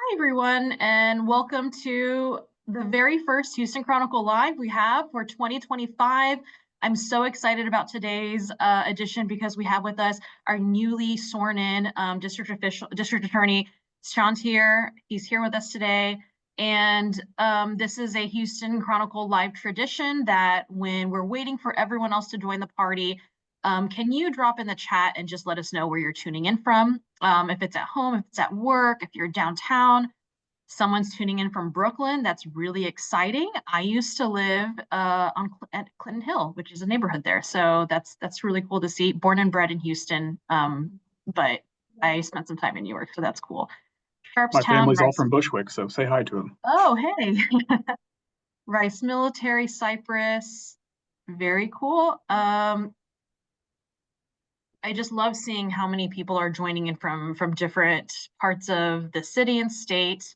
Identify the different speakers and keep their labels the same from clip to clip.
Speaker 1: Hi, everyone, and welcome to the very first Houston Chronicle Live we have for 2025. I'm so excited about today's edition because we have with us our newly sworn in district attorney, Teare. He's here with us today. And this is a Houston Chronicle Live tradition that when we're waiting for everyone else to join the party, can you drop in the chat and just let us know where you're tuning in from? If it's at home, if it's at work, if you're downtown, someone's tuning in from Brooklyn. That's really exciting. I used to live at Clinton Hill, which is a neighborhood there. So that's really cool to see. Born and bred in Houston, but I spent some time in New York, so that's cool.
Speaker 2: My
Speaker 1: Sharpstown,
Speaker 2: family's all
Speaker 1: Rice.
Speaker 2: from Bushwick, so say hi to them.
Speaker 1: Oh, hey. Rice Military, Cypress. Very cool. I just love seeing how many people are joining in from different parts of the city and state.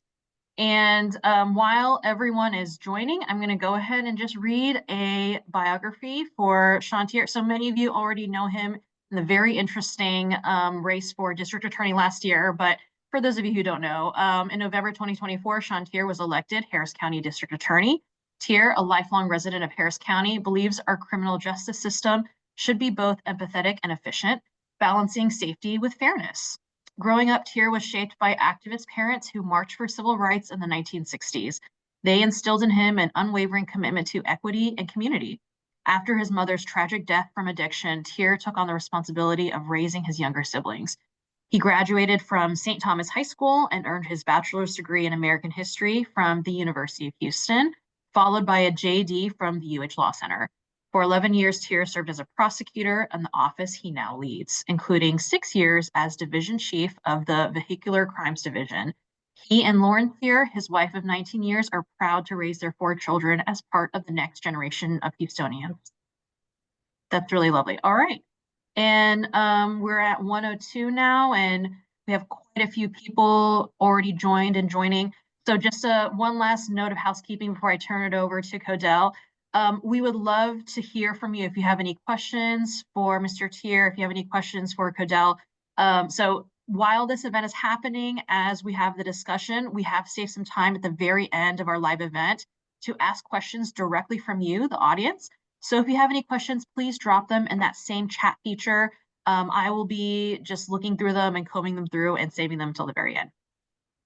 Speaker 1: And while everyone is joining, I'm going to go ahead and just read a biography for Teare. So many of you already know him in the very interesting race for district attorney last year. But for those of you who don't know, in November 2024, Teare was elected Harris County District Attorney. Teare, a lifelong resident of Harris County, believes our criminal justice system should be both empathetic and efficient, balancing safety with fairness. Growing up, Teare was shaped by activist parents who marched for civil rights in the 1960s. They instilled in him an unwavering commitment to equity and community. After his mother's tragic death from addiction, Teare took on the responsibility of raising his younger siblings. He graduated from St. Thomas High School and earned his bachelor's degree in American history from the University of Houston, followed by a JD from the UH Law Center. For 11 years, Teare served as a prosecutor in the office he now leads, including 6 years as division chief of the Vehicular Crimes Division. He and Lauren Teare, his wife of 19 years, are proud to raise their 4 children as part of the next generation of Houstonians. That's really lovely. All right. And we're at 102 now, and we have quite a few people already joined and joining. So just one last note of housekeeping before I turn it over to Codell. We would love to hear from you if you have any questions for Mr. Teare, if you have any questions for Codell. So while this event is happening, as we have the discussion, we have saved some time at the very end of our live event to ask questions directly from you, the audience. So if you have any questions, please drop them in that same chat feature. I will be just looking through them and combing them through and saving them until the very end.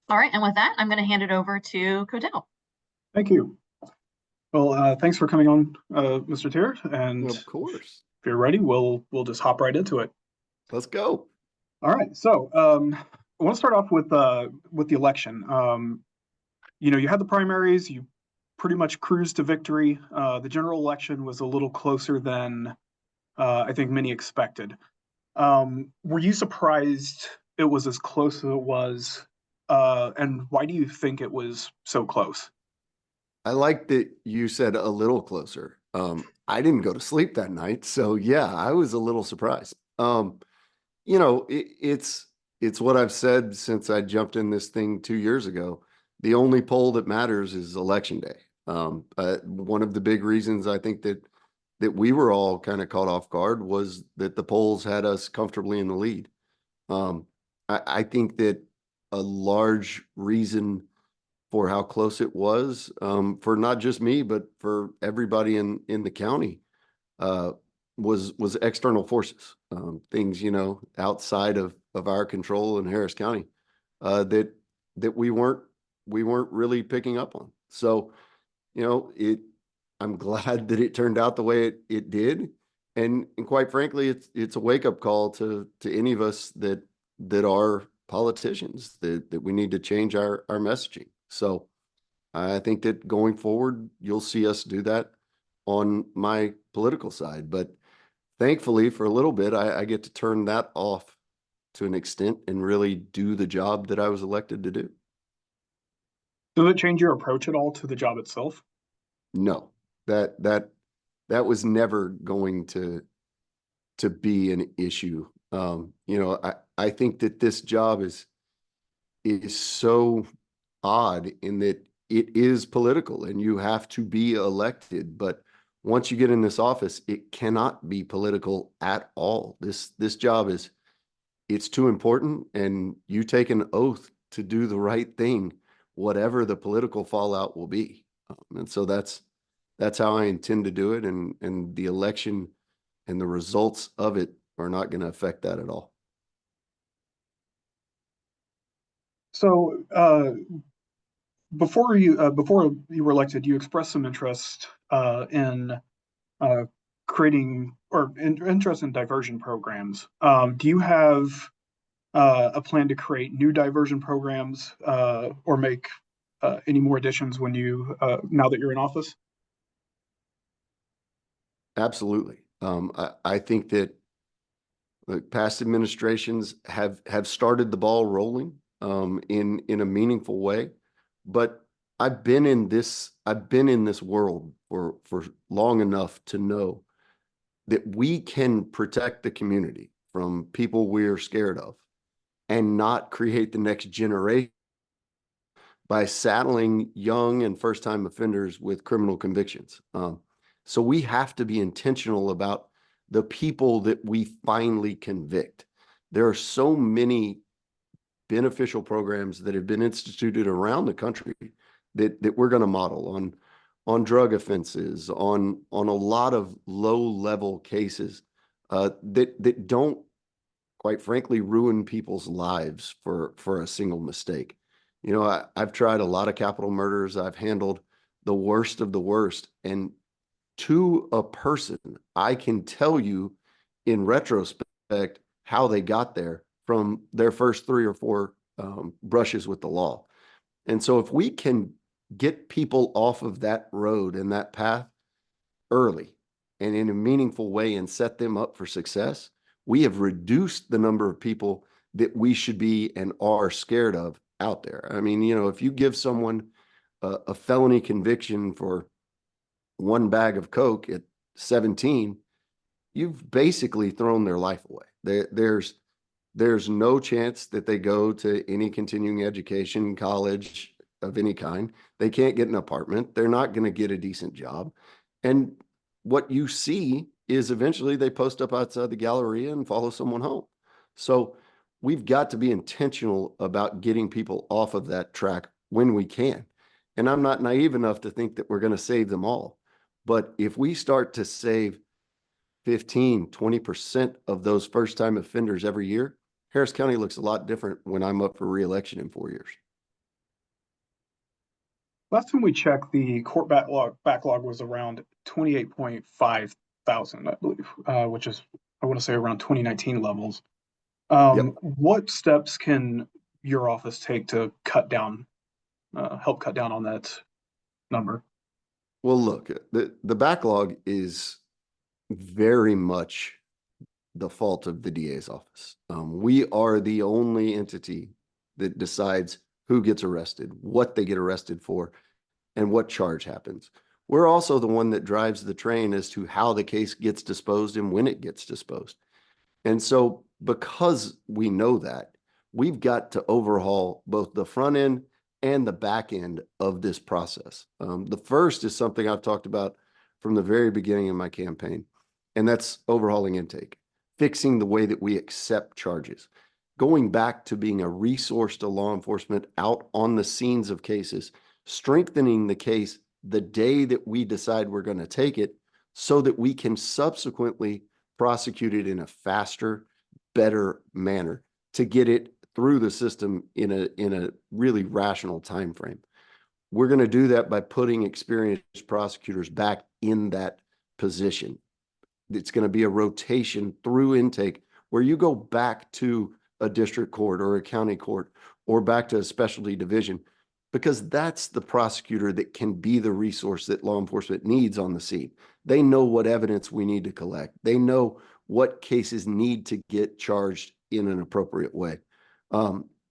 Speaker 1: All right, and with that, I'm going to hand it over to Codell.
Speaker 2: Thank you. Well, thanks for coming on, Mr. Teare. And
Speaker 3: of course,
Speaker 2: if you're ready, we'll just hop right into it.
Speaker 3: Let's go.
Speaker 2: All right. So I want to start off with the election. You had the primaries. You pretty much cruised to victory. The general election was a little closer than I think many expected. Were you surprised it was as close as it was? And why do you think it was so close?
Speaker 3: I like that you said a little closer. I didn't go to sleep that night, so yeah, I was a little surprised. It's what I've said since I jumped in this thing 2 years ago. The only poll that matters is election day. One of the big reasons I think that we were all kind of caught off guard was that the polls had us comfortably in the lead. I think that a large reason for how close it was, for not just me, but for everybody in the county, was external forces, things, outside of our control in Harris County, that we weren't really picking up on. So, I'm glad that it turned out the way it did. And quite frankly, it's a wake-up call to any of us that are politicians, that we need to change our messaging. So I think that going forward, you'll see us do that on my political side. But thankfully, for a little bit, I get to turn that off to an extent and really do the job that I was elected to do.
Speaker 2: Does it change your approach at all to the job itself?
Speaker 3: No, that was never going to be an issue. I think that this job is so odd in that it is political and you have to be elected. But once you get in this office, it cannot be political at all. This job it's too important, and you take an oath to do the right thing, whatever the political fallout will be. And so that's how I intend to do it. And the election and the results of it are not going to affect that at all.
Speaker 2: So, before you were elected, you expressed some interest in uh, creating or interest in diversion programs. Do you have a plan to create new diversion programs or make any more additions when you now that you're in office?
Speaker 3: Absolutely. I think that past administrations have started the ball rolling in a meaningful way, but I've been in this world for long enough to know that we can protect the community from people we're scared of and not create the next generation by saddling young and first-time offenders with criminal convictions. So we have to be intentional about the people that we finally convict. There are so many beneficial programs that have been instituted around the country that we're going to model on drug offenses, on a lot of low-level cases that don't, quite frankly, ruin people's lives for a single mistake. You know, I've tried a lot of capital murders. I've handled the worst of the worst. And to a person, I can tell you in retrospect how they got there from their first 3 or 4 brushes with the law. And so if we can get people off of that road and that path early and in a meaningful way and set them up for success, we have reduced the number of people that we should be and are scared of out there. I mean, you know, if you give someone a felony conviction for 1 bag of Coke at 17, you've basically thrown their life away. There's no chance that they go to any continuing education, college of any kind. They can't get an apartment. They're not going to get a decent job. And what you see is eventually they post up outside the Galleria and follow someone home. So we've got to be intentional about getting people off of that track when we can. And I'm not naive enough to think that we're going to save them all. But if we start to save 15, 20% of those first-time offenders every year, Harris County looks a lot different when I'm up for re-election in 4 years.
Speaker 2: Last time we checked, the court backlog was around 28.5 thousand, I believe, which is, I want to say, around 2019 levels.
Speaker 3: Yep.
Speaker 2: What steps can your office take to help cut down on that number?
Speaker 3: Well, look, the backlog is very much the fault of the DA's office. We are the only entity that decides who gets arrested, what they get arrested for, and what charge happens. We're also the one that drives the train as to how the case gets disposed and when it gets disposed. And so because we know that, we've got to overhaul both the front end and the back end of this process. The first is something I've talked about from the very beginning of my campaign, and that's overhauling intake, fixing the way that we accept charges, going back to being a resource to law enforcement out on the scenes of cases, strengthening the case the day that we decide we're going to take it so that we can subsequently prosecute it in a faster, better manner to get it through the system in a really rational time frame. We're going to do that by putting experienced prosecutors back in that position. It's going to be a rotation through intake where you go back to a district court or a county court or back to a specialty division, because that's the prosecutor that can be the resource that law enforcement needs on the scene. They know what evidence we need to collect. They know what cases need to get charged in an appropriate way.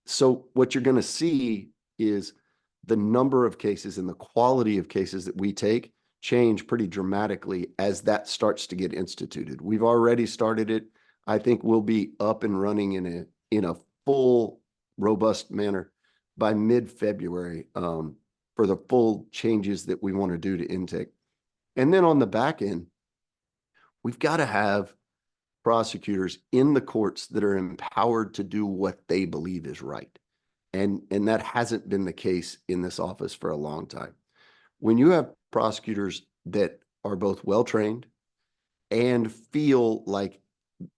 Speaker 3: So what you're going to see is the number of cases and the quality of cases that we take change pretty dramatically as that starts to get instituted. We've already started it. I think we'll be up and running in a full, robust manner by mid-February for the full changes that we want to do to intake. And then on the back end, we've got to have prosecutors in the courts that are empowered to do what they believe is right. And that hasn't been the case in this office for a long time. When you have prosecutors that are both well-trained and feel like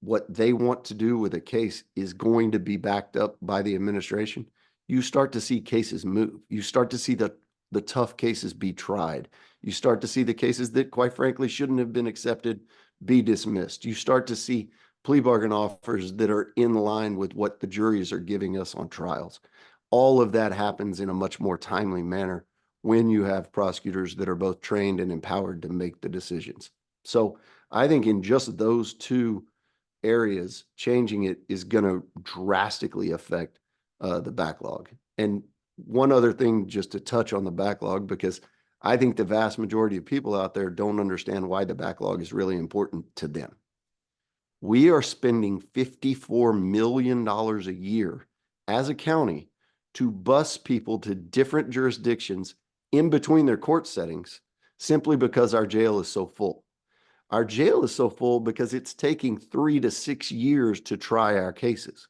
Speaker 3: what they want to do with a case is going to be backed up by the administration, you start to see cases move. You start to see the tough cases be tried. You start to see the cases that, quite frankly, shouldn't have been accepted be dismissed. You start to see plea bargain offers that are in line with what the juries are giving us on trials. All of that happens in a much more timely manner when you have prosecutors that are both trained and empowered to make the decisions. So I think in just those two areas, changing it is going to drastically affect the backlog. And one other thing, just to touch on the backlog, because I think the vast majority of people out there don't understand why the backlog is really important to them. We are spending $54 million a year as a county to bus people to different jurisdictions in between their court settings simply because our jail is so full. Our jail is so full because it's taking 3 to 6 years to try our cases.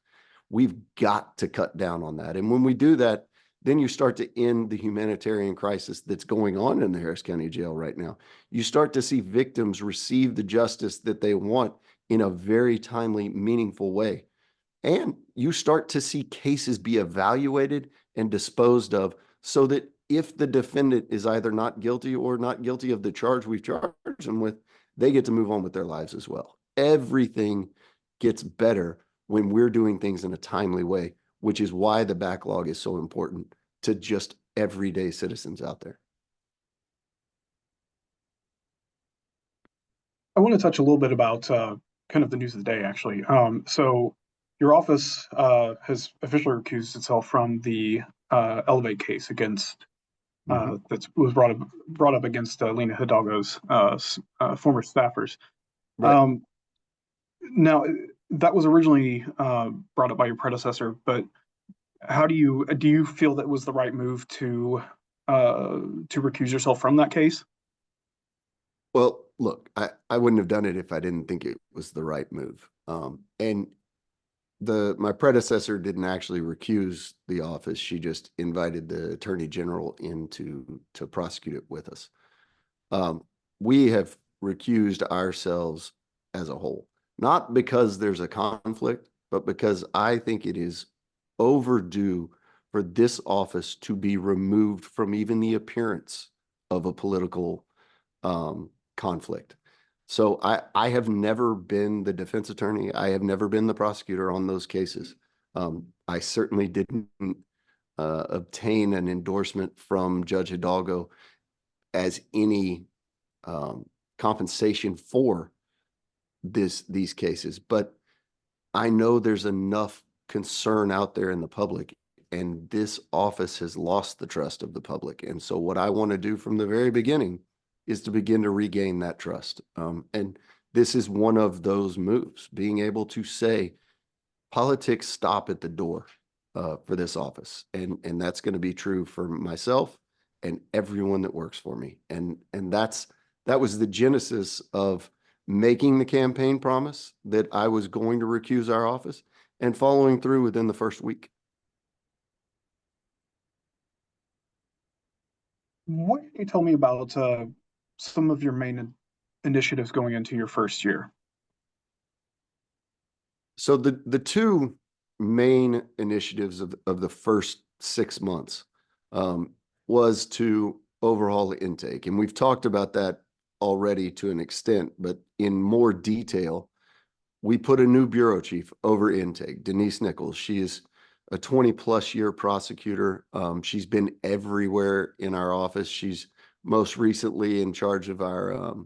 Speaker 3: We've got to cut down on that. And when we do that, then you start to end the humanitarian crisis that's going on in the Harris County Jail right now. You start to see victims receive the justice that they want in a very timely, meaningful way. And you start to see cases be evaluated and disposed of so that if the defendant is either not guilty or not guilty of the charge we've charged them with, they get to move on with their lives as well. Everything gets better when we're doing things in a timely way, which is why the backlog is so important to just everyday citizens out there.
Speaker 2: I want to touch a little bit about kind of the news of the day, actually. So your office has officially recused itself from the Elevate case against that was brought up against Lena Hidalgo's former staffers.
Speaker 3: Right.
Speaker 2: Now, that was originally brought up by your predecessor, but how do you feel that was the right move to recuse yourself from that case?
Speaker 3: Well, look, I wouldn't have done it if I didn't think it was the right move. And my predecessor didn't actually recuse the office. She just invited the attorney general in to prosecute it with us. We have recused ourselves as a whole, not because there's a conflict, but because I think it is overdue for this office to be removed from even the appearance of a political conflict. So I have never been the defense attorney. I have never been the prosecutor on those cases. I certainly didn't obtain an endorsement from Judge Hidalgo as any compensation for these cases. But I know there's enough concern out there in the public, and this office has lost the trust of the public. And so what I want to do from the very beginning is to begin to regain that trust. And this is one of those moves, being able to say, politics stop at the door for this office. And that's going to be true for myself and everyone that works for me. And that was the genesis of making the campaign promise that I was going to recuse our office and following through within the first week.
Speaker 2: What can you tell me about some of your main initiatives going into your first year?
Speaker 3: So the two main initiatives of the first 6 months was to overhaul the intake. And we've talked about that already to an extent, but in more detail, we put a new bureau chief over intake, Denise Nichols. She is a 20+ year prosecutor. She's been everywhere in our office. She's most recently in charge of our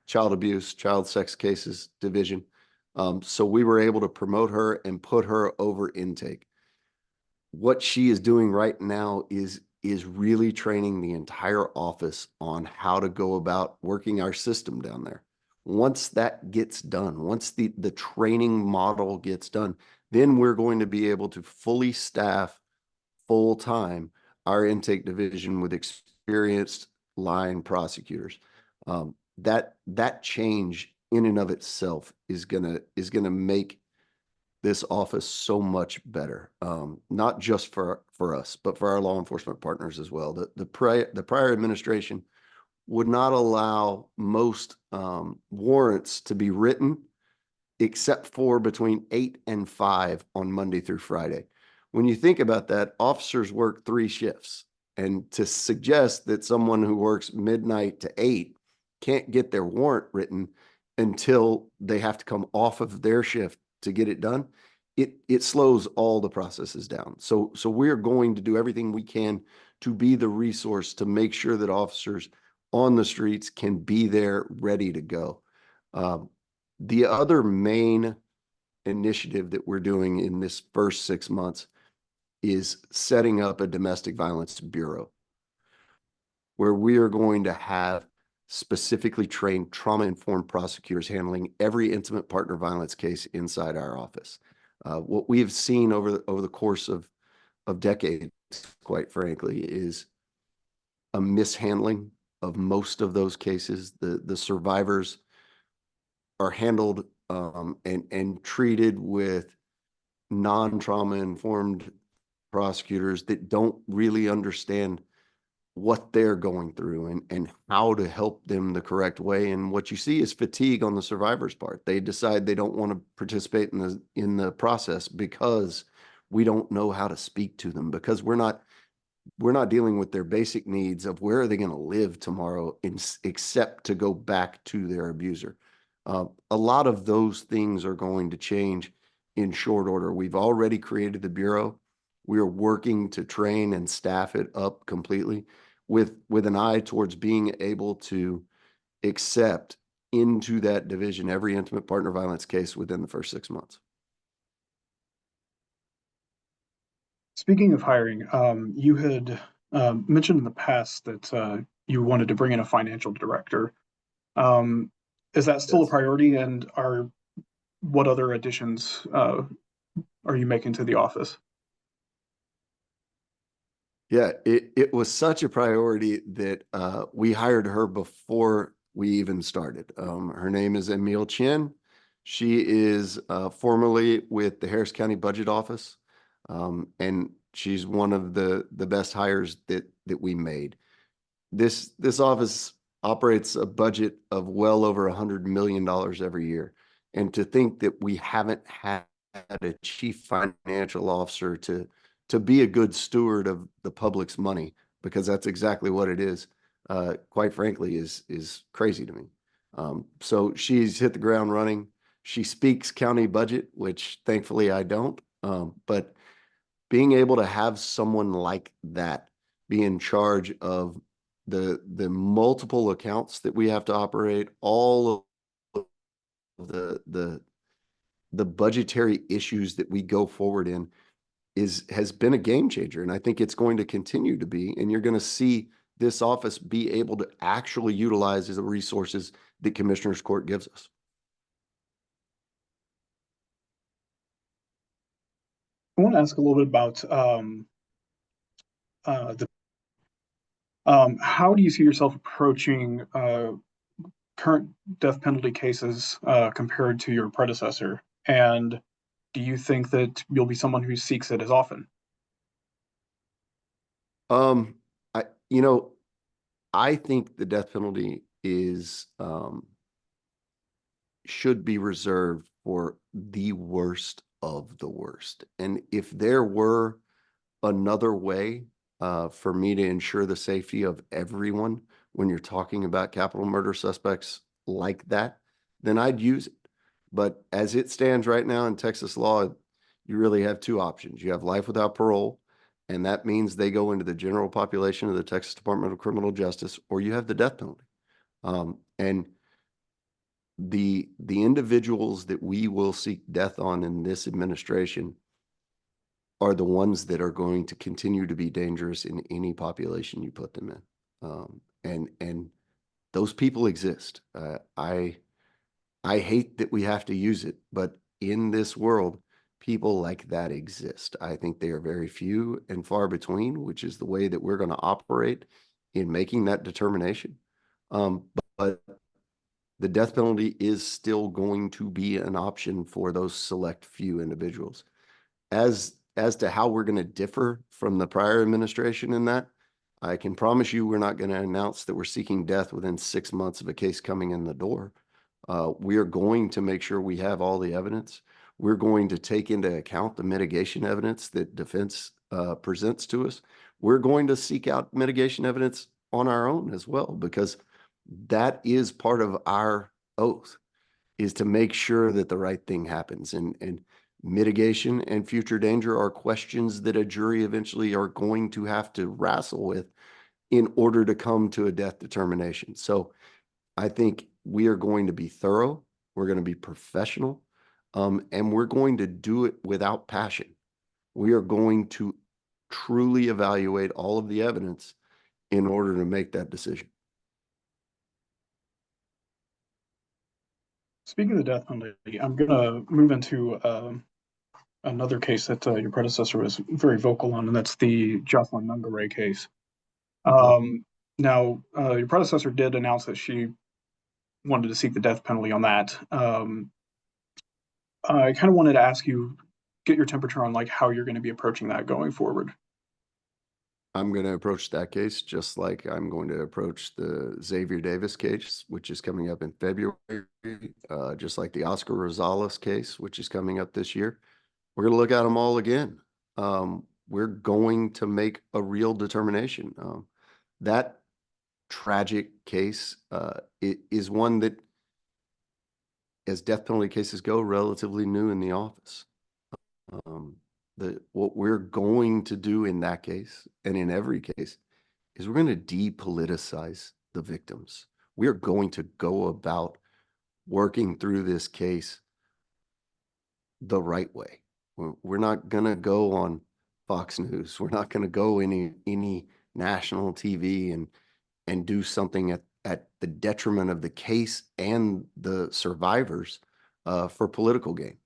Speaker 3: child abuse, child sex cases division. So we were able to promote her and put her over intake. What she is doing right now is really training the entire office on how to go about working our system down there. Once that gets done, once the training model gets done, then we're going to be able to fully staff full-time our intake division with experienced line prosecutors. That change in and of itself is gonna make this office so much better, not just for us, but for our law enforcement partners as well. The prior administration would not allow most warrants to be written except for between 8 and 5 on Monday through Friday. When you think about that, officers work 3 shifts. And to suggest that someone who works midnight to 8 can't get their warrant written until they have to come off of their shift to get it done, it slows all the processes down. So we're going to do everything we can to be the resource to make sure that officers on the streets can be there ready to go. The other main initiative that we're doing in this first 6 months is setting up a domestic violence bureau where we are going to have specifically trained trauma-informed prosecutors handling every intimate partner violence case inside our office. What we have seen over the course of decades, quite frankly, is a mishandling of most of those cases. The survivors are handled and treated with non-trauma informed prosecutors that don't really understand what they're going through and how to help them the correct way. And what you see is fatigue on the survivor's part. They decide they don't want to participate in the process because we don't know how to speak to them, because we're not dealing with their basic needs of where are they going to live tomorrow except to go back to their abuser. A lot of those things are going to change in short order. We've already created the bureau. We are working to train and staff it up completely with an eye towards being able to accept into that division every intimate partner violence case within the first 6 months.
Speaker 2: Speaking of hiring, you had mentioned in the past that you wanted to bring in a financial director. Is that still a
Speaker 3: Yes.
Speaker 2: priority, and what other additions are you making to the office?
Speaker 3: Yeah, it was such a priority that we hired her before we even started. Her name is Emile Chin. She is formerly with the Harris County Budget Office, and she's one of the best hires that we made. This office operates a budget of well over $100 million every year, and to think that we haven't had a chief financial officer to be a good steward of the public's money, because that's exactly what it is, quite frankly, is crazy to me. So she's hit the ground running. She speaks county budget, which thankfully I don't. But being able to have someone like that be in charge of the multiple accounts that we have to operate, all of the budgetary issues that we go forward in, has been a game changer. And I think it's going to continue to be, and you're going to see this office be able to actually utilize the resources that Commissioner's Court gives us.
Speaker 2: I want to ask a little bit about how do you see yourself approaching current death penalty cases compared to your predecessor? And do you think that you'll be someone who seeks it as often?
Speaker 3: I I think the death penalty is should be reserved for the worst of the worst. And if there were another way for me to ensure the safety of everyone when you're talking about capital murder suspects like that, then I'd use it. But as it stands right now in Texas law, you really have 2 options. You have life without parole, and that means they go into the general population of the Texas Department of Criminal Justice, or you have the death penalty. And the individuals that we will seek death on in this administration are the ones that are going to continue to be dangerous in any population you put them in. And those people exist. I hate that we have to use it, but in this world, people like that exist. I think they are very few and far between, which is the way that we're going to operate in making that determination. But the death penalty is still going to be an option for those select few individuals. As to how we're going to differ from the prior administration in that, I can promise you we're not going to announce that we're seeking death within 6 months of a case coming in the door. We are going to make sure we have all the evidence. We're going to take into account the mitigation evidence that defense presents to us. We're going to seek out mitigation evidence on our own as well, because that is part of our oath, is to make sure that the right thing happens. And mitigation and future danger are questions that a jury eventually are going to have to wrestle with in order to come to a death determination. So I think we are going to be thorough, we're going to be professional, and we're going to do it without passion. We are going to truly evaluate all of the evidence in order to make that decision.
Speaker 2: Speaking of the death penalty, I'm gonna move into another case that your predecessor was very vocal on, and that's the Jocelyn Nungaray case. Now, your predecessor did announce that she wanted to seek the death penalty on that. I kind of wanted to ask you, get your temperature on like how you're going to be approaching that going forward.
Speaker 3: I'm going to approach that case just like I'm going to approach the Xavier Davis case, which is coming up in February, just like the Oscar Rosales case, which is coming up this year. We're going to look at them all again. We're going to make a real determination. That tragic case it is one that, as death penalty cases go, relatively new in the office. What we're going to do in that case and in every case is we're going to depoliticize the victims. We are going to go about working through this case the right way. We're not going to go on Fox News. We're not going to go any national TV and do something at the detriment of the case and the survivors for political gain.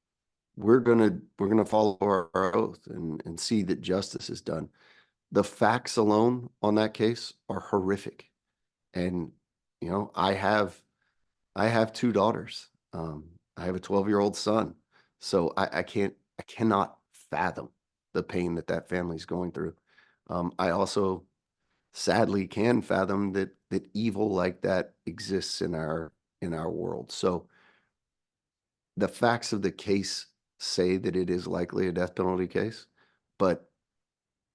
Speaker 3: We're gonna follow our oath and see that justice is done. The facts alone on that case are horrific, and you know I have 2 daughters. I have a 12-year-old son, so I cannot fathom the pain that family's going through. I also sadly can fathom that evil like that exists in our world. So the facts of the case say that it is likely a death penalty case, but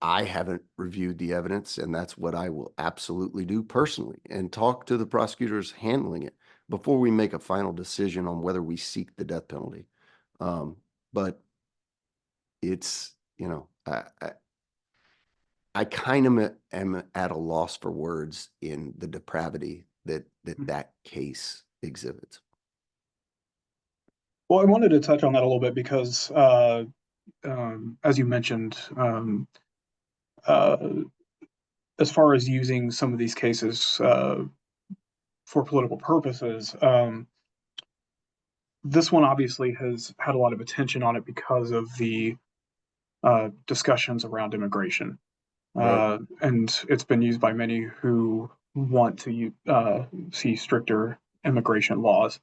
Speaker 3: I haven't reviewed the evidence, and that's what I will absolutely do personally, and talk to the prosecutors handling it before we make a final decision on whether we seek the death penalty. But it's, you know, I kind of am at a loss for words in the depravity that case exhibits.
Speaker 2: Well, I wanted to touch on that a little bit because, as you mentioned, as far as using some of these cases for political purposes, this one obviously has had a lot of attention on it because of the discussions around immigration.
Speaker 3: Right.
Speaker 2: And it's been used by many who want to see stricter immigration laws.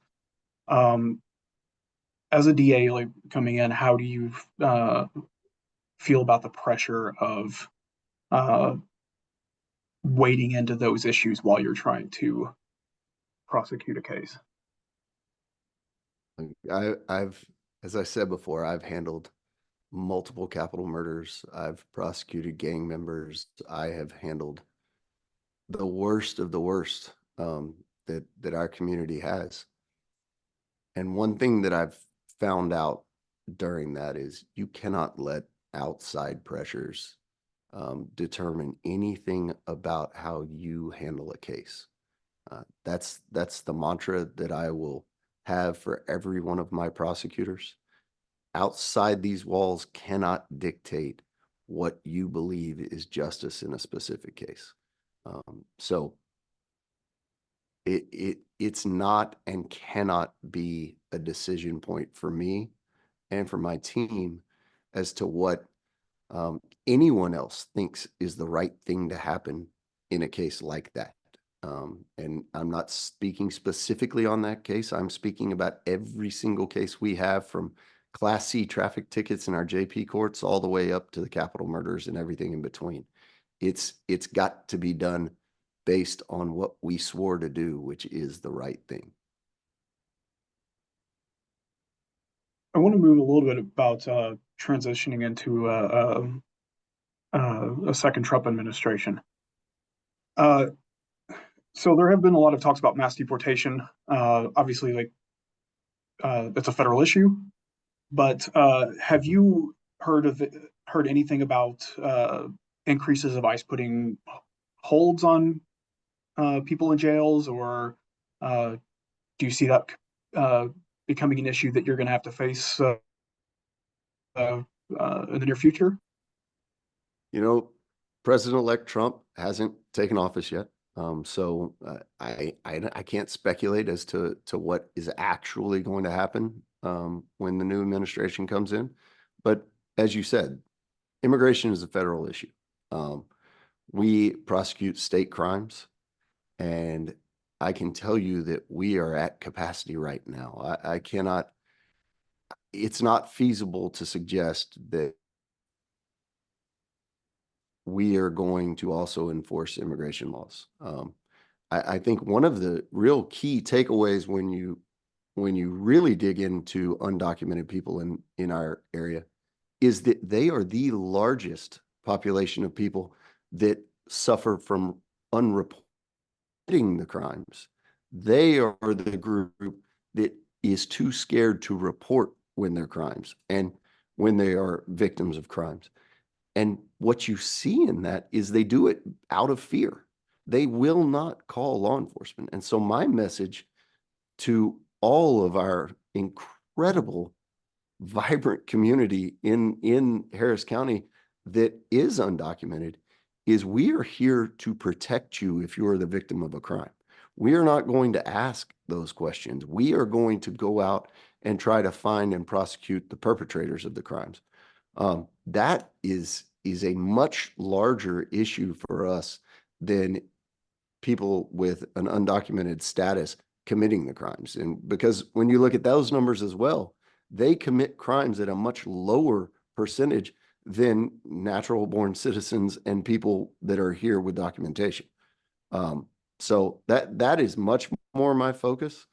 Speaker 2: As a DA, like coming in, how do you feel about the pressure of wading into those issues while you're trying to prosecute a case?
Speaker 3: I've, as I said before, I've handled multiple capital murders. I've prosecuted gang members. I have handled the worst of the worst that our community has. And one thing that I've found out during that is you cannot let outside pressures determine anything about how you handle a case. That's the mantra that I will have for every one of my prosecutors. Outside these walls cannot dictate what you believe is justice in a specific case. So it's not and cannot be a decision point for me and for my team as to what anyone else thinks is the right thing to happen in a case like that. And I'm not speaking specifically on that case. I'm speaking about every single case we have, from Class C traffic tickets in our JP courts all the way up to the capital murders and everything in between. It's got to be done based on what we swore to do, which is the right thing.
Speaker 2: I want to move a little bit about transitioning into a second Trump administration. So there have been a lot of talks about mass deportation. Obviously, like it's a federal issue, but have you heard anything about increases of ICE putting holds on people in jails, or do you see that becoming an issue that you're going to have to face in the near future?
Speaker 3: You know, President-elect Trump hasn't taken office yet. So I can't speculate as to what is actually going to happen when the new administration comes in. But as you said, immigration is a federal issue. We prosecute state crimes, and I can tell you that we are at capacity right now. I cannot, it's not feasible to suggest that we are going to also enforce immigration laws. I think one of the real key takeaways when you really dig into undocumented people in our area is that they are the largest population of people that suffer from unreporting the crimes. They are the group that is too scared to report when they're crimes and when they are victims of crimes. And what you see in that is they do it out of fear. They will not call law enforcement. And so my message to all of our incredible, vibrant community in Harris County that is undocumented is we are here to protect you if you are the victim of a crime. We are not going to ask those questions. We are going to go out and try to find and prosecute the perpetrators of the crimes. That is a much larger issue for us than people with an undocumented status committing the crimes. And because when you look at those numbers as well, they commit crimes at a much lower percentage than natural born citizens and people that are here with documentation. So that is much more my focus.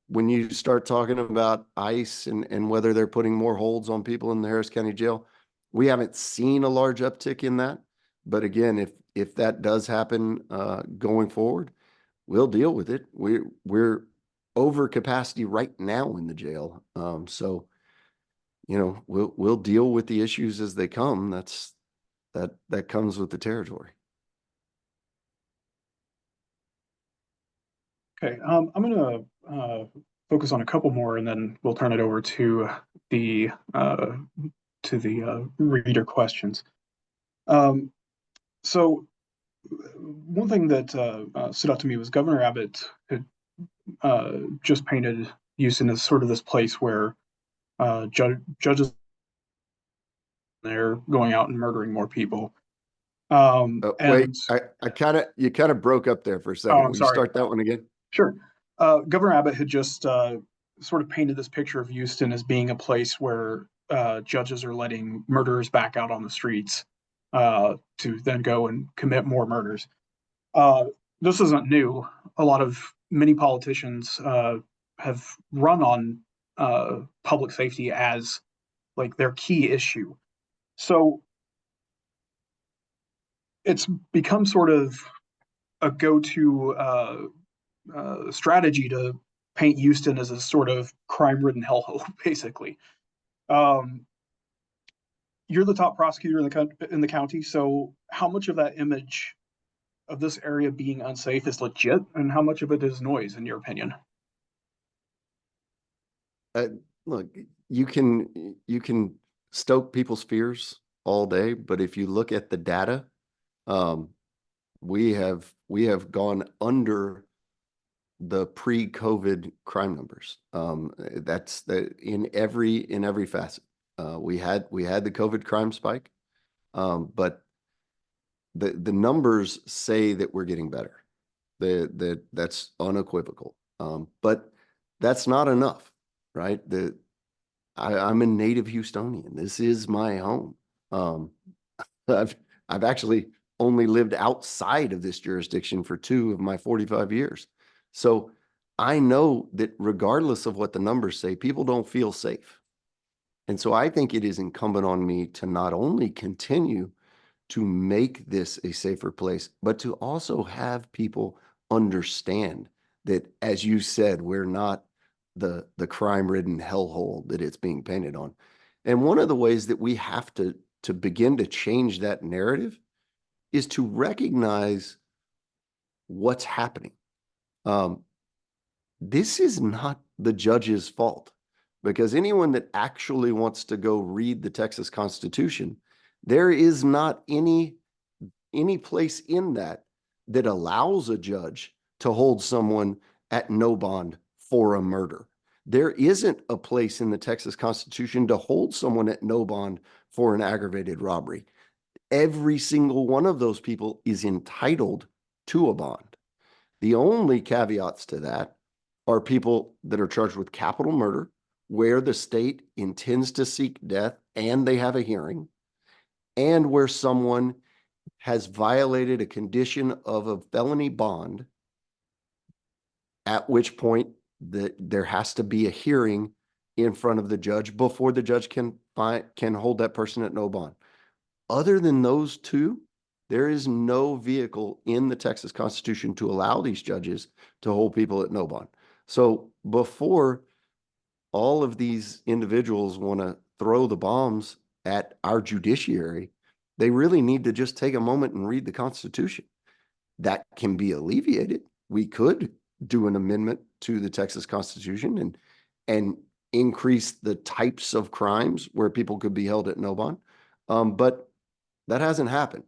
Speaker 3: When you start talking about ICE and whether they're putting more holds on people in the Harris County Jail, we haven't seen a large uptick in that. But again, if that does happen going forward, we'll deal with it. We're over capacity right now in the jail. So, you know, we'll deal with the issues as they come. That comes with the territory.
Speaker 2: Okay, I'm going to focus on a couple more, and then we'll turn it over to the reader questions. So one thing that stood out to me was Governor Abbott had just painted Houston as sort of this place where judges they're going out and murdering more people.
Speaker 3: Wait, you kind of broke up there for a second.
Speaker 2: Oh, I'm
Speaker 3: Will you
Speaker 2: sorry.
Speaker 3: start that one again?
Speaker 2: Sure. Governor Abbott had just sort of painted this picture of Houston as being a place where judges are letting murderers back out on the streets to then go and commit more murders. This isn't new. Many politicians have run on public safety as like their key issue. So it's become sort of a go-to strategy to paint Houston as a sort of crime-ridden hellhole, basically. You're the top prosecutor in the county, so how much of that image of this area being unsafe is legit, and how much of it is noise, in your opinion?
Speaker 3: Look, you can stoke people's fears all day, but if you look at the data, we have gone under the pre-COVID crime numbers. That's in every facet. We had the COVID crime spike, but the numbers say that we're getting better. That's unequivocal. But that's not enough, right? I'm a native Houstonian. This is my home. I've actually only lived outside of this jurisdiction for 2 of my 45 years. So I know that regardless of what the numbers say, people don't feel safe. And so I think it is incumbent on me to not only continue to make this a safer place, but to also have people understand that, as you said, we're not the crime-ridden hellhole that it's being painted on. And one of the ways that we have to begin to change that narrative is to recognize what's happening. This is not the judge's fault, because anyone that actually wants to go read the Texas Constitution, there is not any place in that that allows a judge to hold someone at no bond for a murder. There isn't a place in the Texas Constitution to hold someone at no bond for an aggravated robbery. Every single one of those people is entitled to a bond. The only caveats to that are people that are charged with capital murder, where the state intends to seek death and they have a hearing, and where someone has violated a condition of a felony bond, at which point there has to be a hearing in front of the judge before the judge can hold that person at no bond. Other than those 2, there is no vehicle in the Texas Constitution to allow these judges to hold people at no bond. So before all of these individuals want to throw the bombs at our judiciary, they really need to just take a moment and read the Constitution. That can be alleviated. We could do an amendment to the Texas Constitution and increase the types of crimes where people could be held at no bond. But that hasn't happened.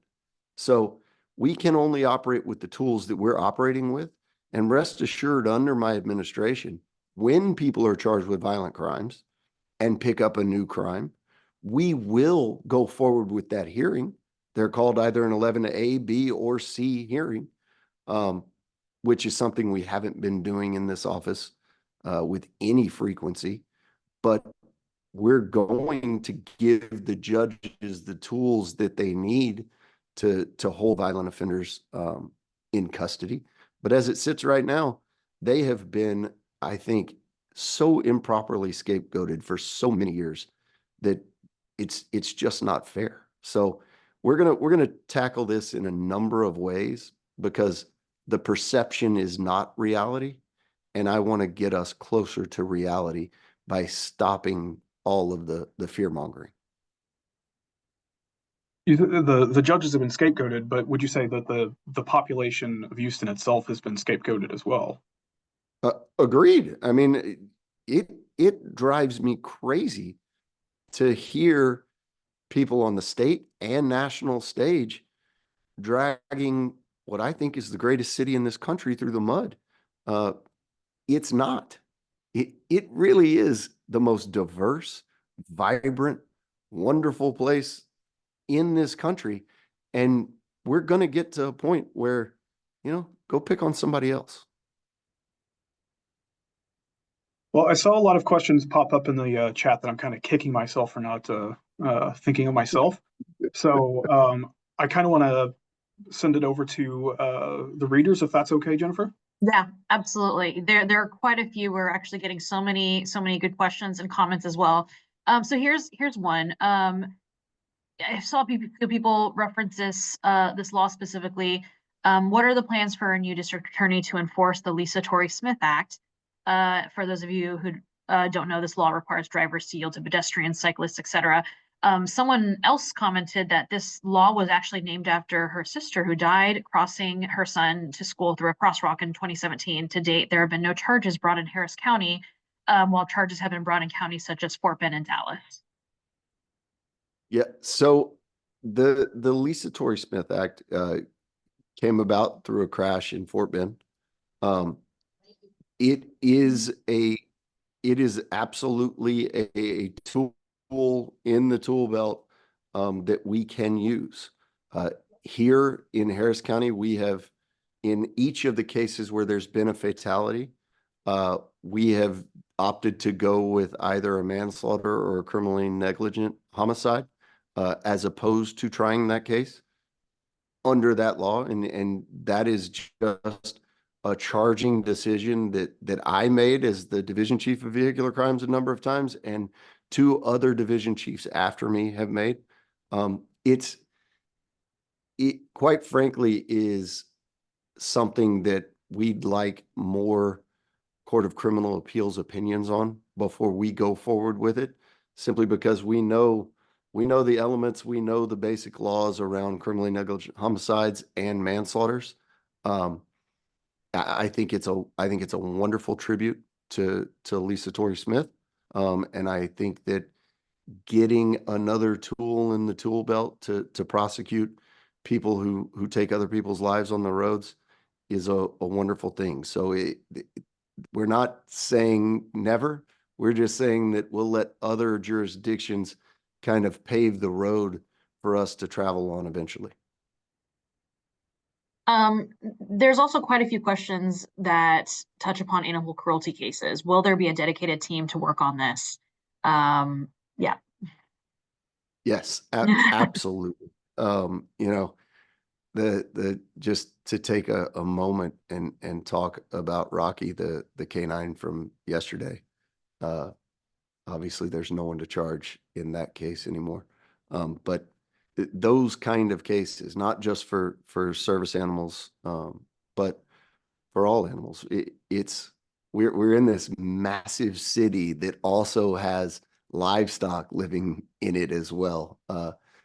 Speaker 3: So we can only operate with the tools that we're operating with. And rest assured, under my administration, when people are charged with violent crimes and pick up a new crime, we will go forward with that hearing. They're called either an 11A, B, or C hearing, which is something we haven't been doing in this office with any frequency. But we're going to give the judges the tools that they need to hold violent offenders in custody. But as it sits right now, they have been, I think, so improperly scapegoated for so many years that it's just not fair. So we're gonna tackle this in a number of ways, because the perception is not reality, and I want to get us closer to reality by stopping all of the fear mongering.
Speaker 2: The judges have been scapegoated, but would you say that the population of Houston itself has been scapegoated as well?
Speaker 3: Agreed. I mean, it drives me crazy to hear people on the state and national stage dragging what I think is the greatest city in this country through the mud. It's not. It really is the most diverse, vibrant, wonderful place in this country. And we're going to get to a point where, go pick on somebody else.
Speaker 2: Well, I saw a lot of questions pop up in the chat that I'm kind of kicking myself for not thinking of myself. So I kind of want to send it over to the readers, if that's okay, Jennifer.
Speaker 1: Yeah, absolutely. There are quite a few. We're actually getting so many good questions and comments as well. So here's one. I saw people reference this law specifically. What are the plans for a new district attorney to enforce the Lisa Torrey Smith Act? For those of you who don't know, this law requires drivers to yield to pedestrians, cyclists, etc. Someone else commented that this law was actually named after her sister, who died crossing her son to school through a crosswalk in 2017. To date, there have been no charges brought in Harris County, while charges have been brought in counties such as Fort Bend and Dallas.
Speaker 3: Yeah. So the Lisa Torrey Smith Act came about through a crash in Fort Bend. It is absolutely a tool in the tool belt that we can use. Here in Harris County, we have in each of the cases where there's been a fatality, we have opted to go with either a manslaughter or a criminally negligent homicide, as opposed to trying that case under that law. And that is just a charging decision that I made as the division chief of vehicular crimes a number of times, and two other division chiefs after me have made. It quite frankly is something that we'd like more Court of Criminal Appeals opinions on before we go forward with it, simply because we know the elements, we know the basic laws around criminally negligent homicides and manslaughters. I think it's a wonderful tribute to Lisa Torrey Smith. And I think that getting another tool in the tool belt to prosecute people who take other people's lives on the roads is a wonderful thing. So we're not saying never. We're just saying that we'll let other jurisdictions kind of pave the road for us to travel on eventually.
Speaker 1: There's also quite a few questions that touch upon animal cruelty cases. Will there be a dedicated team to work on this? Yeah.
Speaker 3: Yes, absolutely. The just to take a moment and talk about Rocky, the canine from yesterday. Obviously there's no one to charge in that case anymore. But those kind of cases, not just for service animals, but for all animals, we're in this massive city that also has livestock living in it as well.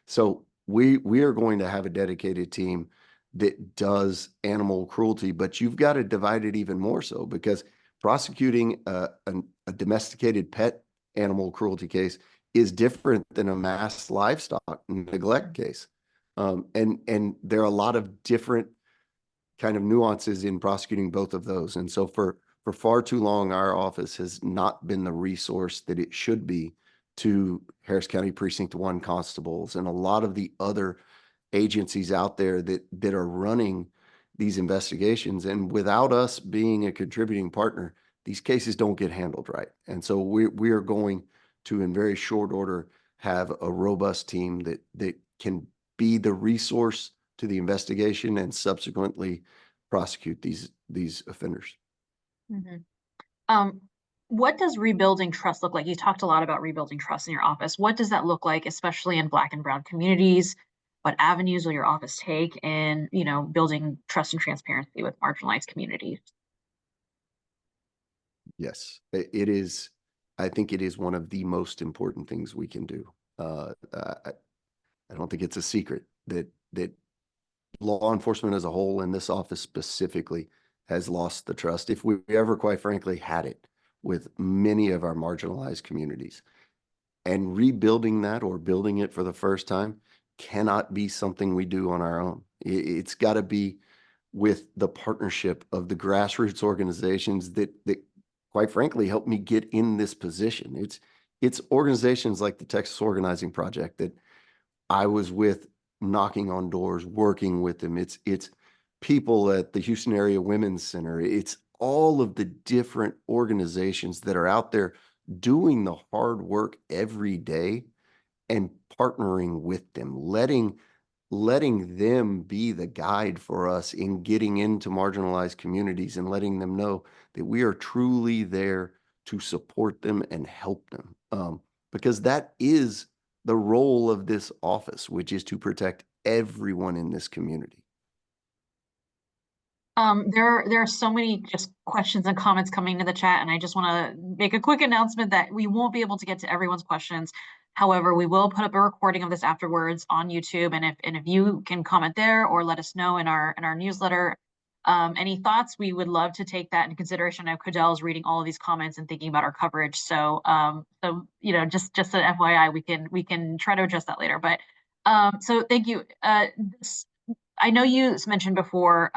Speaker 3: So we are going to have a dedicated team that does animal cruelty, but you've got to divide it even more so, because prosecuting a domesticated pet animal cruelty case is different than a mass livestock neglect case. And there are a lot of different kind of nuances in prosecuting both of those. And so for far too long, our office has not been the resource that it should be to Harris County Precinct 1 constables and a lot of the other agencies out there that are running these investigations. And without us being a contributing partner, these cases don't get handled right. And so we are going to, in very short order, have a robust team that can be the resource to the investigation and subsequently prosecute these offenders.
Speaker 1: Mm-hmm. What does rebuilding trust look like? You talked a lot about rebuilding trust in your office. What does that look like, especially in Black and Brown communities? What avenues will your office take in, building trust and transparency with marginalized communities?
Speaker 3: Yes, it is. I think it is one of the most important things we can do. I don't think it's a secret that law enforcement as a whole, and this office specifically, has lost the trust, if we ever, quite frankly, had it, with many of our marginalized communities. And rebuilding that, or building it for the first time, cannot be something we do on our own. It's got to be with the partnership of the grassroots organizations that quite frankly helped me get in this position. It's organizations like the Texas Organizing Project that I was with, knocking on doors, working with them. It's people at the Houston Area Women's Center. It's all of the different organizations that are out there doing the hard work every day and partnering with them, letting them be the guide for us in getting into marginalized communities, and letting them know that we are truly there to support them and help them. Because that is the role of this office, which is to protect everyone in this community.
Speaker 1: There are so many just questions and comments coming into the chat, and I just want to make a quick announcement that we won't be able to get to everyone's questions. However, we will put up a recording of this afterwards on YouTube, and if you can comment there or let us know in our newsletter any thoughts, we would love to take that into consideration. I know Codell is reading all of these comments and thinking about our coverage, so just an FYI, we can try to address that later. But so thank you. I know you mentioned before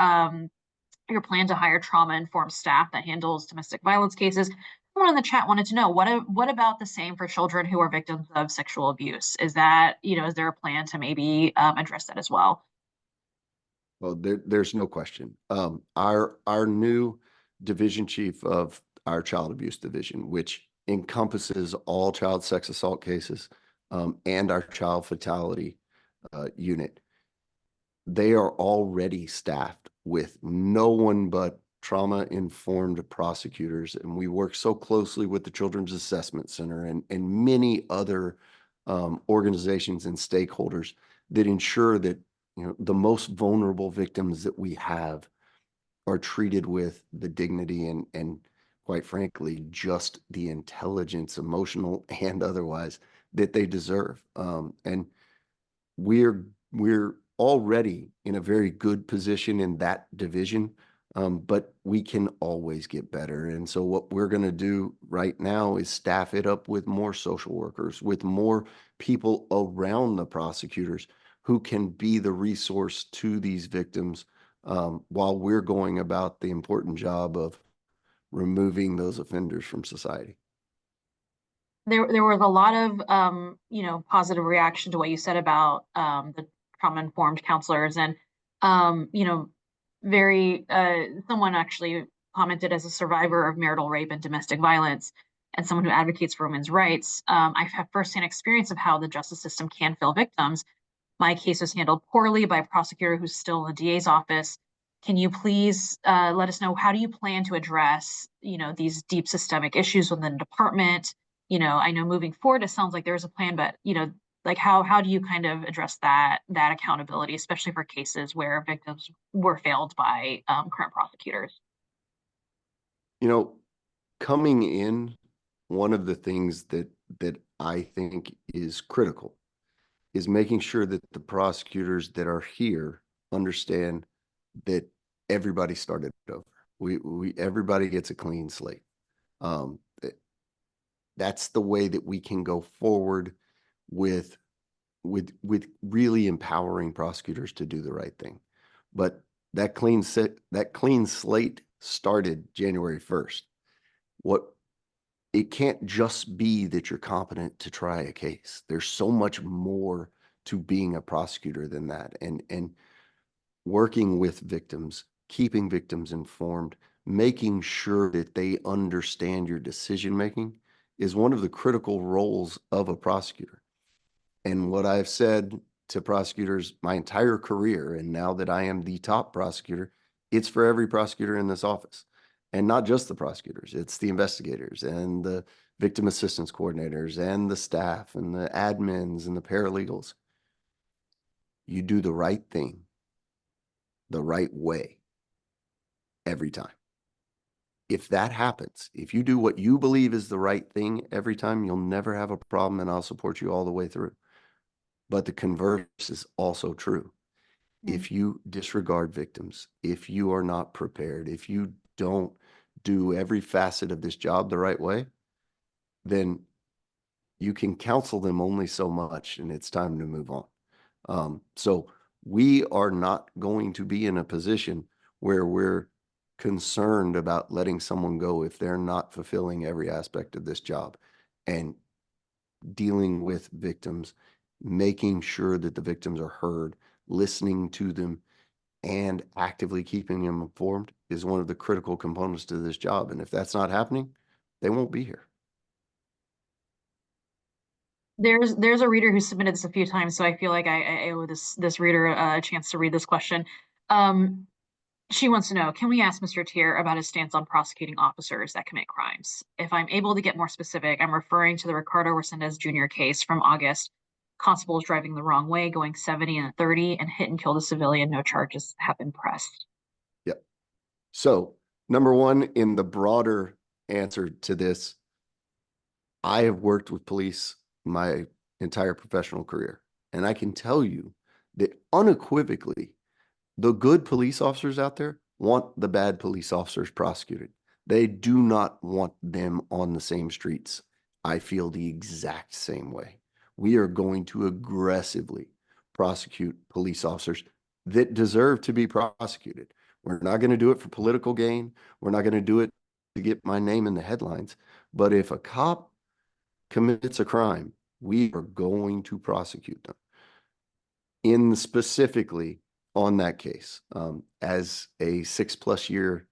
Speaker 1: your plan to hire trauma-informed staff that handles domestic violence cases. Someone in the chat wanted to know, what about the same for children who are victims of sexual abuse? Is that, is there a plan to maybe address that as well?
Speaker 3: Well, there's no question. Our new division chief of our child abuse division, which encompasses all child sex assault cases, and our child fatality unit, they are already staffed with no one but trauma-informed prosecutors, and we work so closely with the Children's Assessment Center and many other organizations and stakeholders that ensure that, you know, the most vulnerable victims that we have are treated with the dignity and quite frankly, just the intelligence, emotional and otherwise, that they deserve. And we're already in a very good position in that division, but we can always get better. And so what we're going to do right now is staff it up with more social workers, with more people around the prosecutors who can be the resource to these victims, while we're going about the important job of removing those offenders from society.
Speaker 1: There was a lot of positive reaction to what you said about the trauma-informed counselors, and very someone actually commented, as a survivor of marital rape and domestic violence and someone who advocates for women's rights, I've had firsthand experience of how the justice system can fail victims. My case was handled poorly by a prosecutor who's still in the DA's office. Can you please let us know, how do you plan to address these deep systemic issues within the department? I know moving forward, it sounds like there's a plan, but like how do you kind of address that accountability, especially for cases where victims were failed by current prosecutors?
Speaker 3: You know, coming in, one of the things that I think is critical is making sure that the prosecutors that are here understand that everybody started over. Everybody gets a clean slate. Um, that's the way that we can go forward with really empowering prosecutors to do the right thing. But that clean slate started January 1st. It can't just be that you're competent to try a case. There's so much more to being a prosecutor than that. And working with victims, keeping victims informed, making sure that they understand your decision making is one of the critical roles of a prosecutor. And what I've said to prosecutors my entire career, and now that I am the top prosecutor, it's for every prosecutor in this office. And not just the prosecutors, it's the investigators and the victim assistance coordinators and the staff and the admins and the paralegals. You do the right thing the right way every time. If that happens, if you do what you believe is the right thing every time, you'll never have a problem, and I'll support you all the way through. But the converse is also true. If you disregard victims, if you are not prepared, if you don't do every facet of this job the right way, then you can counsel them only so much, and it's time to move on. So we are not going to be in a position where we're concerned about letting someone go if they're not fulfilling every aspect of this job and dealing with victims, making sure that the victims are heard, listening to them, and actively keeping them informed is one of the critical components to this job. And if that's not happening, they won't be here.
Speaker 1: There's a reader who submitted this a few times, so I feel like I owe this reader a chance to read this question. She wants to know, can we ask Mr. Teare about his stance on prosecuting officers that commit crimes? If I'm able to get more specific, I'm referring to the Ricardo Resendez Jr. case from August. Constable was driving the wrong way, going 70 and 30, and hit and killed a civilian. No charges have been pressed.
Speaker 3: Yep. So, number one, in the broader answer to this, I have worked with police my entire professional career, and I can tell you that unequivocally, the good police officers out there want the bad police officers prosecuted. They do not want them on the same streets. I feel the exact same way. We are going to aggressively prosecute police officers that deserve to be prosecuted. We're not going to do it for political gain. We're not going to do it to get my name in the headlines. But if a cop commits a crime, we are going to prosecute them. In specifically on that case, as a 6+ year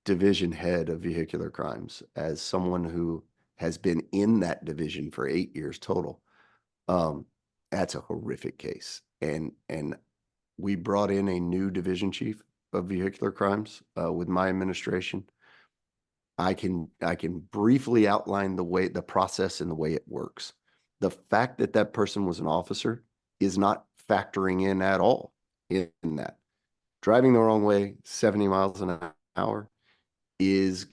Speaker 3: division head of vehicular crimes, as someone who has been in that division for 8 years total, that's a horrific case. And we brought in a new division chief of vehicular crimes with my administration. I can briefly outline the process and the way it works. The fact that that person was an officer is not factoring in at all in that. Driving the wrong way, 70 miles an hour, it's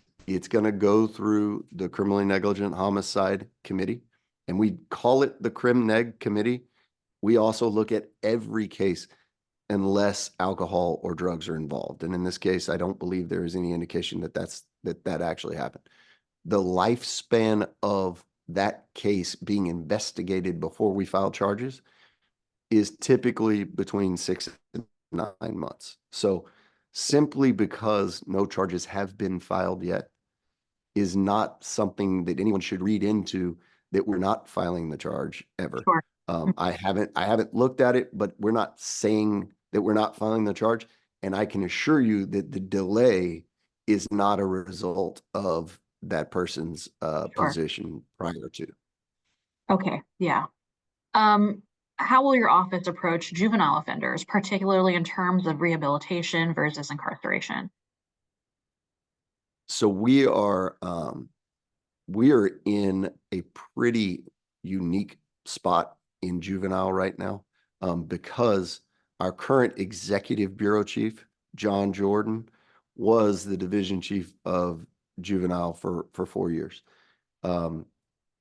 Speaker 3: going to go through the criminally negligent homicide committee, and we call it the Crim Neg committee. We also look at every case unless alcohol or drugs are involved. And in this case, I don't believe there is any indication that that actually happened. The lifespan of that case being investigated before we file charges is typically between 6 and 9 months. So simply because no charges have been filed yet is not something that anyone should read into that we're not filing the charge ever.
Speaker 1: Sure.
Speaker 3: I haven't looked at it, but we're not saying that we're not filing the charge. And I can assure you that the delay is not a result of that person's
Speaker 1: Sure.
Speaker 3: position prior to.
Speaker 1: Okay, yeah. How will your office approach juvenile offenders, particularly in terms of rehabilitation versus incarceration?
Speaker 3: So we are in a pretty unique spot in juvenile right now, because our current executive bureau chief, John Jordan, was the division chief of juvenile for 4 years.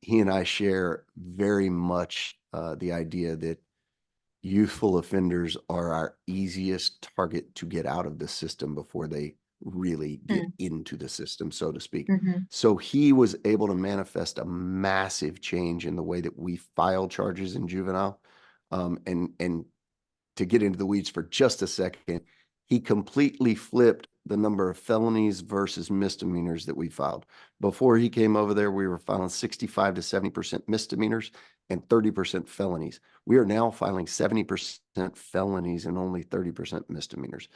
Speaker 3: He and I share very much the idea that youthful offenders are our easiest target to get out of the system before they really get into the system, so to speak. So he was able to manifest a massive change in the way that we file charges in juvenile. And to get into the weeds for just a second, he completely flipped the number of felonies versus misdemeanors that we filed. Before he came over there, we were filing 65 to 70% misdemeanors and 30% felonies. We are now filing 70% felonies and only 30% misdemeanors.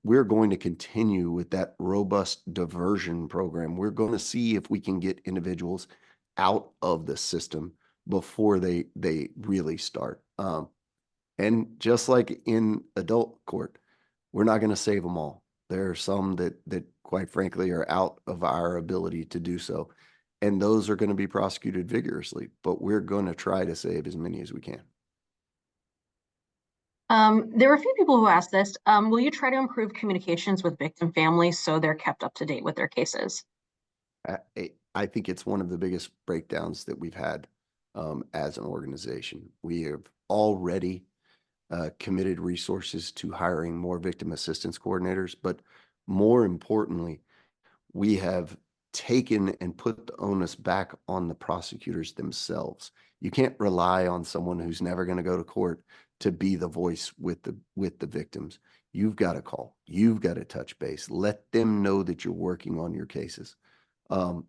Speaker 3: We're going to continue with that robust diversion program. We're going to see if we can get individuals out of the system before they really start. And just like in adult court, we're not going to save them all. There are some that quite frankly are out of our ability to do so. And those are going to be prosecuted vigorously, but we're going to try to save as many as we can.
Speaker 1: There were a few people who asked this. Will you try to improve communications with victim families so they're kept up to date with their cases?
Speaker 3: I think it's one of the biggest breakdowns that we've had as an organization. We have already committed resources to hiring more victim assistance coordinators, but more importantly, we have taken and put the onus back on the prosecutors themselves. You can't rely on someone who's never going to go to court to be the voice with the victims. You've got to call. You've got to touch base. Let them know that you're working on your cases. I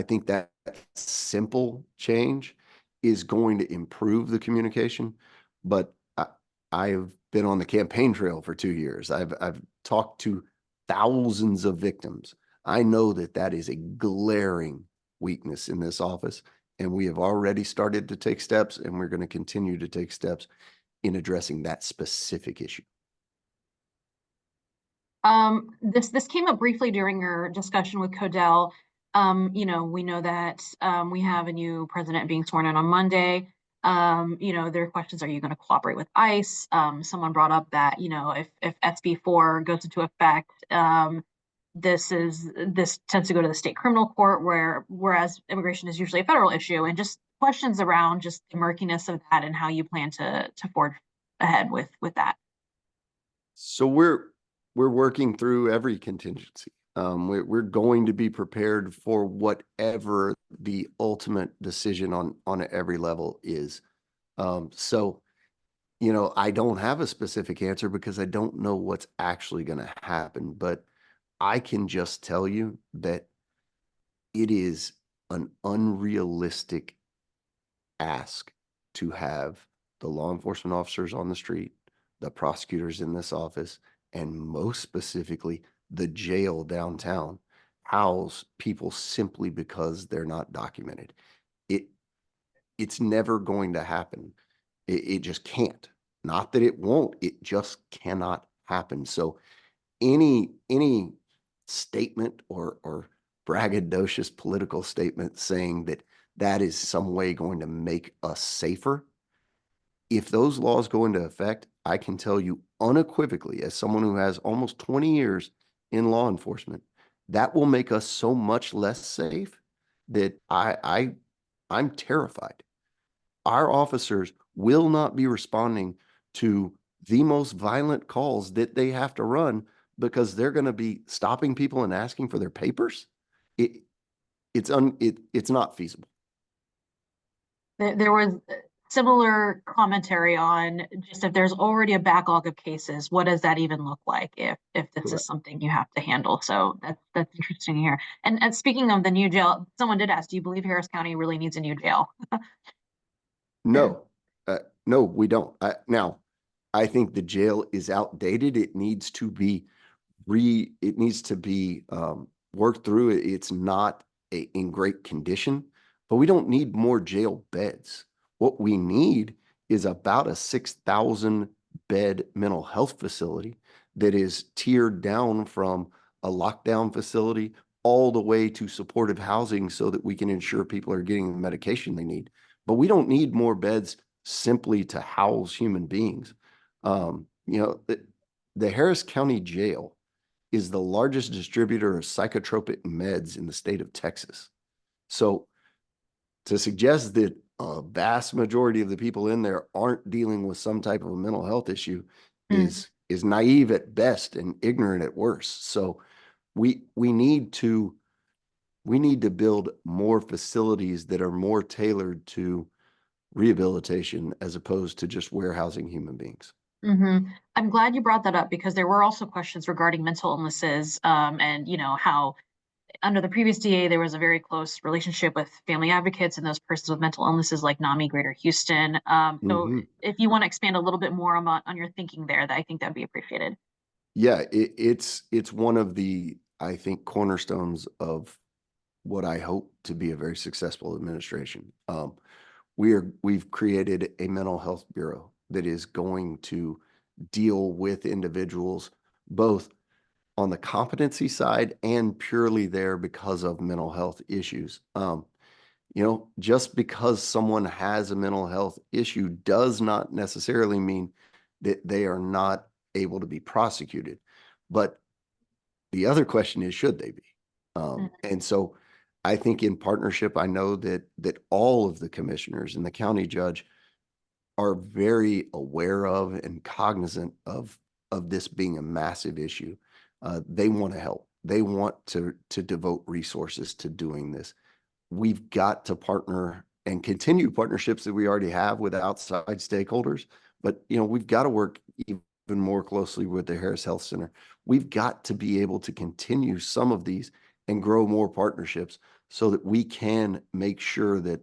Speaker 3: think that simple change is going to improve the communication. But I've been on the campaign trail for 2 years. I've talked to thousands of victims. I know that is a glaring weakness in this office, and we have already started to take steps, and we're going to continue to take steps in addressing that specific issue.
Speaker 1: This came up briefly during your discussion with Codell. We know that we have a new president being sworn in on Monday. There are questions, are you going to cooperate with ICE? Someone brought up that, if SB 4 goes into effect, this tends to go to the state criminal court, whereas immigration is usually a federal issue, and just questions around just the murkiness of that and how you plan to forge ahead with that.
Speaker 3: So we're working through every contingency. We're going to be prepared for whatever the ultimate decision on every level is. So, I don't have a specific answer because I don't know what's actually going to happen, but I can just tell you that it is an unrealistic ask to have the law enforcement officers on the street, the prosecutors in this office, and most specifically, the jail downtown house people simply because they're not documented. It's never going to happen. It just can't. Not that it won't, it just cannot happen. So any statement or braggadocious political statement saying that that is some way going to make us safer, if those laws go into effect, I can tell you unequivocally, as someone who has almost 20 years in law enforcement, that will make us so much less safe that I'm terrified. Our officers will not be responding to the most violent calls that they have to run because they're going to be stopping people and asking for their papers. It's not feasible.
Speaker 1: There was similar commentary on just if there's already a backlog of cases, what does that even look like if this is something you have to handle? So that's interesting to hear. And speaking of the new jail, someone did ask, do you believe Harris County really needs a new jail?
Speaker 3: No, no, we don't. Now, I think the jail is outdated. It needs to be worked through. It's not in great condition, but we don't need more jail beds. What we need is about a 6,000 bed mental health facility that is tiered down from a lockdown facility all the way to supportive housing so that we can ensure people are getting the medication they need. But we don't need more beds simply to house human beings. The Harris County Jail is the largest distributor of psychotropic meds in the state of Texas. So to suggest that a vast majority of the people in there aren't dealing with some type of a mental health issue is naive at best and ignorant at worst. So we need to build more facilities that are more tailored to rehabilitation as opposed to just warehousing human beings.
Speaker 1: I'm glad you brought that up because there were also questions regarding mental illnesses, and how under the previous DA there was a very close relationship with family advocates and those persons with mental illnesses like NAMI Greater Houston. So if you want to expand a little bit more on your thinking there, I think that'd be appreciated.
Speaker 3: Yeah, it's one of the, I think, cornerstones of what I hope to be a very successful administration. We've created a mental health bureau that is going to deal with individuals both on the competency side and purely there because of mental health issues. Just because someone has a mental health issue does not necessarily mean that they are not able to be prosecuted. But the other question is, should they be? And so I think in partnership, I know that all of the commissioners and the county judge are very aware of and cognizant of this being a massive issue. They want to help. They want to devote resources to doing this. We've got to partner and continue partnerships that we already have with outside stakeholders, but we've got to work even more closely with the Harris Health Center. We've got to be able to continue some of these and grow more partnerships so that we can make sure that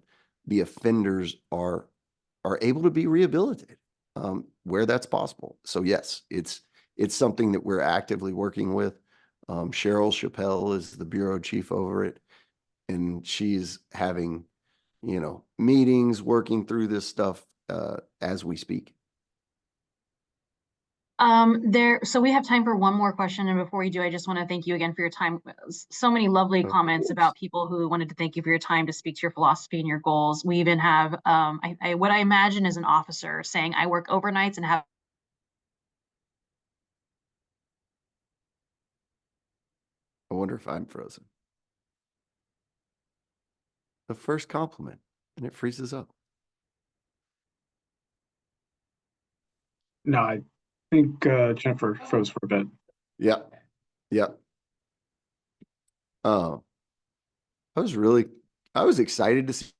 Speaker 3: the offenders are able to be rehabilitated where that's possible. So yes, it's something that we're actively working with. Cheryl Chappelle is the bureau chief over it, and she's having meetings working through this stuff as we speak.
Speaker 1: So we have time for one more question, and before we do, I just want to thank you again for your time. So many lovely comments about people who wanted to thank you for your time to speak to your philosophy and your goals. We even have what I imagine is an officer saying, I work overnights and have
Speaker 3: I wonder if I'm frozen. The first compliment, and it freezes up.
Speaker 2: No, I think Jennifer froze for a bit.
Speaker 3: Yeah. I was excited to see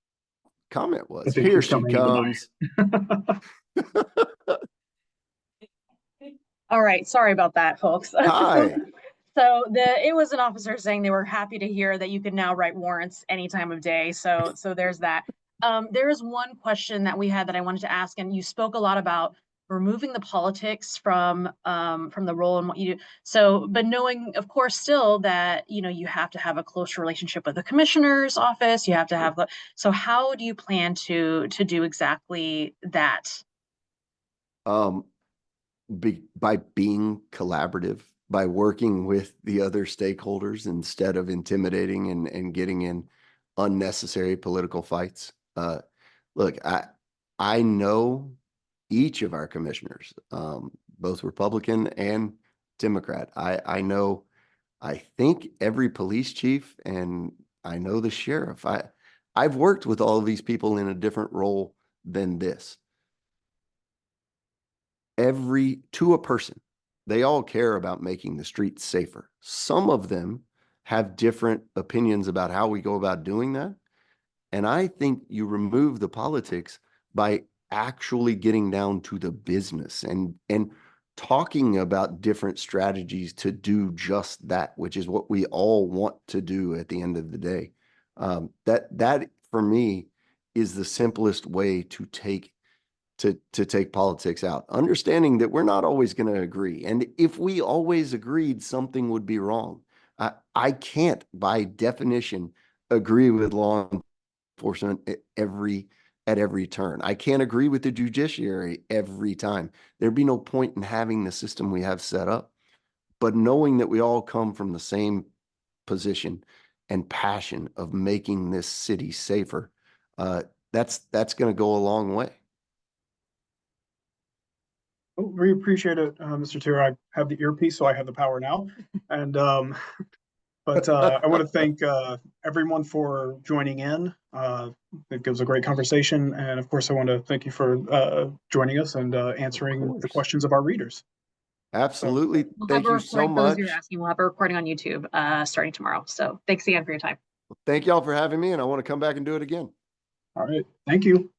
Speaker 3: what the comment was. Here she comes.
Speaker 1: All right, sorry about that, folks.
Speaker 3: Hi.
Speaker 1: So it was an officer saying they were happy to hear that you can now write warrants any time of day. So there's that. There is one question that we had that I wanted to ask, and you spoke a lot about removing the politics from the role and what you do. So, but knowing, of course, still that, you know, you have to have a close relationship with the commissioner's office. You have to have so how do you plan to do exactly that?
Speaker 3: By being collaborative, by working with the other stakeholders instead of intimidating and getting in unnecessary political fights. Look, I know each of our commissioners, both Republican and Democrat. I know, I think every police chief, and I know the sheriff. I've worked with all of these people in a different role than this. To a person, they all care about making the streets safer. Some of them have different opinions about how we go about doing that. And I think you remove the politics by actually getting down to the business and talking about different strategies to do just that, which is what we all want to do at the end of the day. That for me is the simplest way to take politics out, understanding that we're not always going to agree. And if we always agreed, something would be wrong. I can't, by definition, agree with law enforcement at every turn. I can't agree with the judiciary every time. There'd be no point in having the system we have set up. But knowing that we all come from the same position and passion of making this city safer, that's going to go a long way.
Speaker 2: Oh, we appreciate it, Mr. Teare. I have the earpiece, so I have the power now. And but I want to thank everyone for joining in. It was a great conversation, and of course, I want to thank you for joining us and answering the questions of our readers.
Speaker 3: Absolutely.
Speaker 1: We'll
Speaker 3: Thank you so much.
Speaker 1: You're asking, we'll have a recording on YouTube starting tomorrow. So thanks again for your time.
Speaker 3: Thank y'all for having me, and I want to come back and do it again.
Speaker 2: All right. Thank you.